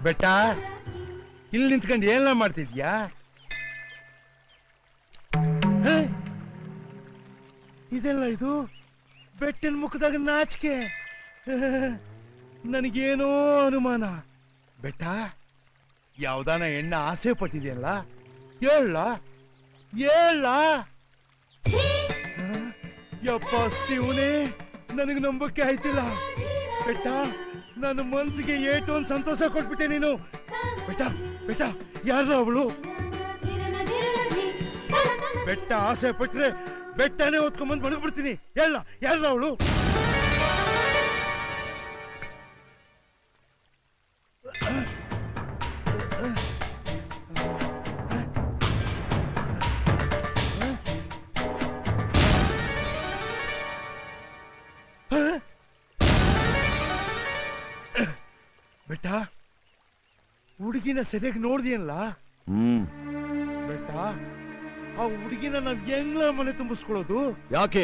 ಬೆಟ್ಟ ಇಲ್ಲಿ ನಿಂತ್ಕೊಂಡು ಏನ ಮಾಡ್ತಿದ್ಯಾ? ಇದೆಲ್ಲ ಇದು ಬೆಟ್ಟನ ಮುಖದಾಗ ನಾಚಿಕೆ. ನನಗೇನೋ ಅನುಮಾನ. ಬೆಟ್ಟ ಯಾವ್ದಾನ ಹೆಣ್ಣ ಆಸೆ ಪಟ್ಟಿದೆಯಲ್ಲ, ಹೇಳ ಹೇಳ. ಯಪ್ಪ ಶಿವನೇ, ನನಗೆ ನಂಬಕ್ಕೆ ಆಯ್ತಿಲ್ಲ. ಬೆಟ್ಟ, ನನ್ನ ಮನ್ಸಿಗೆ ಏಟು ಒಂದು ಸಂತೋಷ ಕೊಟ್ಬಿಟ್ಟೆ ನೀನು. ಬೆಟ್ಟ ಬೆಟ್ಟ, ಯಾರ ಅವಳು? ಬೆಟ್ಟ ಆಸೆ ಪಟ್ರೆ ಬೆಟ್ಟನೇ ಹೊತ್ಕೊಂಡ್ಬಂದು ಮಡಗ್ಬಿಡ್ತೀನಿ. ಹೇಳ, ಯಾರ ಅವಳು? ಬೆಟ್ಟ, ಹುಡುಗಿನ ಸರಿಯಾಗಿ ನೋಡ್ದಿಯಲ್ಲ? ಬೆಟ್ಟ, ಆ ಹುಡುಗಿನ ನಾವ್ ಹೆಂಗ್ಲ ಮನೆ ತುಂಬಿಸ್ಕೊಳ್ಳೋದು? ಯಾಕೆ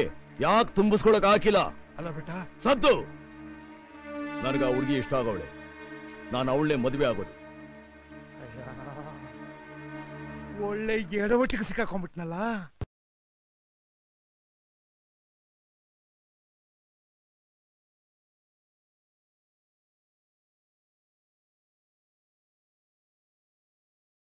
ತುಂಬಿಸ್ಕೊಳಕ್ ಹಾಕಿಲ್ಲ? ಅಲ್ಲ ಬೆಟ್ಟ, ಸದ್ದು. ನನಗ ಆ ಹುಡುಗಿ ಇಷ್ಟ ಆಗವಳೆ. ನಾನು ಅವಳನ್ನೇ ಮದುವೆ ಆಗೋದು. ಒಳ್ಳೆ ಎಡವಟ್ಟಿಗೆ ಸಿಕ್ಕಾಕೊಂಡ್ಬಿಟ್ನಲ್ಲ.